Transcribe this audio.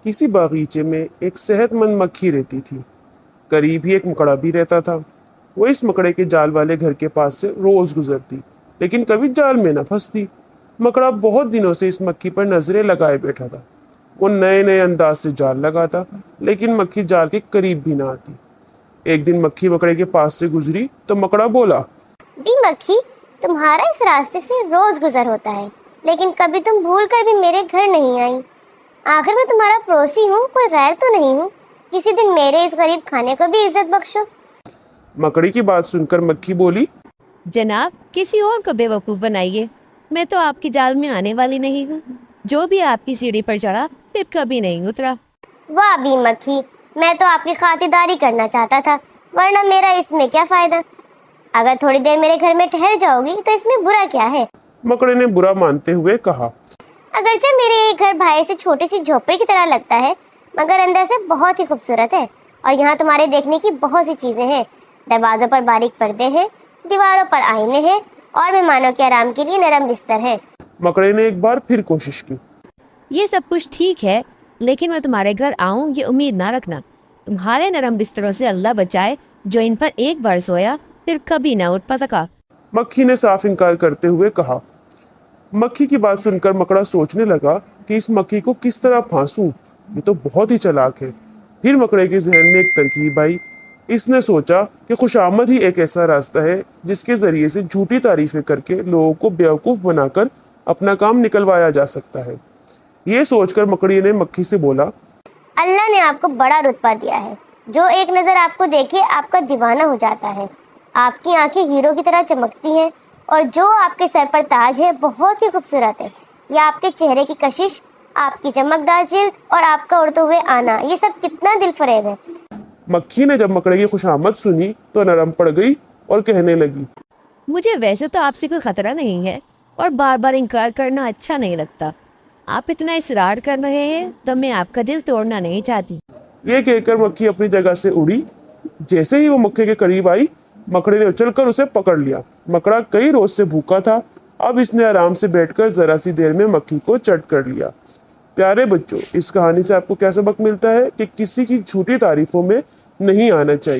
किसी बागीचे में एक सेहतमंद मक्खी रहती थी। करीब ही एक मकड़ा भी रहता था। वो इस मकड़े के जाल वाले घर के पास से रोज गुजरती, लेकिन कभी जाल में न फंसती। मकड़ा बहुत दिनों से इस मक्खी पर नजरें लगाए बैठा था। वो नए नए अंदाज से जाल लगाता, लेकिन मक्खी जाल के करीब भी ना आती। एक दिन मक्खी मकड़े के पास से गुजरी तो मकड़ा बोला, बी मक्खी, तुम्हारा इस रास्ते से रोज गुजर होता है, लेकिन कभी तुम भूल कर भी मेरे घर नहीं आई। आखिर मैं तुम्हारा पड़ोसी हूँ, कोई गैर तो नहीं हूँ। किसी दिन मेरे इस गरीब खाने को भी इज्जत बख्शो। मकड़ी की बात सुनकर मक्खी बोली, जनाब, किसी और को बेवकूफ़ बनाइए। मैं तो आपकी जाल में आने वाली नहीं हूँ। जो भी आपकी सीढ़ी पर चढ़ा फिर कभी नहीं उतरा। वाह बी मक्खी, मैं तो आपकी खातिरदारी करना चाहता था, वरना मेरा इसमें क्या फायदा। अगर थोड़ी देर मेरे घर में ठहर जाओगी तो इसमें बुरा क्या है। मकड़े ने बुरा मानते हुए कहा, अगरचे मेरे ये घर बाहर से छोटी सी झोपड़ी की तरह लगता है, मगर अंदर से बहुत ही खूबसूरत है। और यहाँ तुम्हारे देखने की बहुत सी चीजें हैं। दरवाजों पर बारीक पर्दे हैं, दीवारों पर आईने हैं, और मेहमानों के आराम के लिए नरम बिस्तर है। मकड़े ने एक बार फिर कोशिश की। ये सब कुछ ठीक है, लेकिन मैं तुम्हारे घर आऊं ये उम्मीद ना रखना। तुम्हारे नरम बिस्तरों से अल्लाह बचाए, जो इन पर एक बार सोया फिर कभी ना उठ सका। मक्खी ने साफ इनकार करते हुए कहा। मक्खी की बात सुनकर मकड़ा सोचने लगा कि इस मक्खी को किस तरह फांसूं, ये तो बहुत ही चालाक है। फिर मकड़े के जहन में एक तरकीब आई। इसने सोचा कि खुशामद ही एक ऐसा रास्ता है जिसके जरिए से झूठी तारीफें करके लोगों को बेवकूफ बनाकर अपना काम निकलवाया जा सकता है। ये सोचकर मकड़ी ने मक्खी से बोला, अल्लाह ने आपको बड़ा रुतबा दिया है। जो एक नज़र आपको देखे आपका दीवाना हो जाता है। आपकी आंखें हीरो की तरह चमकती हैं, और जो आपके सर पर ताज है बहुत ही खूबसूरत है। या आपके चेहरे की कशिश, आपकी चमकदार जिल्द और आपका उड़ते हुए आना, ये सब कितना दिल फरेब है। मक्खी ने जब मकड़े की खुशामद सुनी तो नरम पड़ गई और कहने लगी, मुझे वैसे तो आपसे कोई खतरा नहीं है, और बार बार इनकार करना अच्छा नहीं लगता। आप इतना इसरार कर रहे हैं तो मैं आपका दिल तोड़ना नहीं चाहती। ये कहकर मक्खी अपनी जगह से उड़ी। जैसे ही वो मक्खे के करीब आई, मकड़े ने उछलकर उसे पकड़ लिया। मकड़ा कई रोज से भूखा था, अब इसने आराम से बैठकर जरा सी देर में मक्खी को चट कर लिया। प्यारे बच्चों, इस कहानी से आपको क्या सबक मिलता है कि किसी की झूठी तारीफों में नहीं आना चाहिए।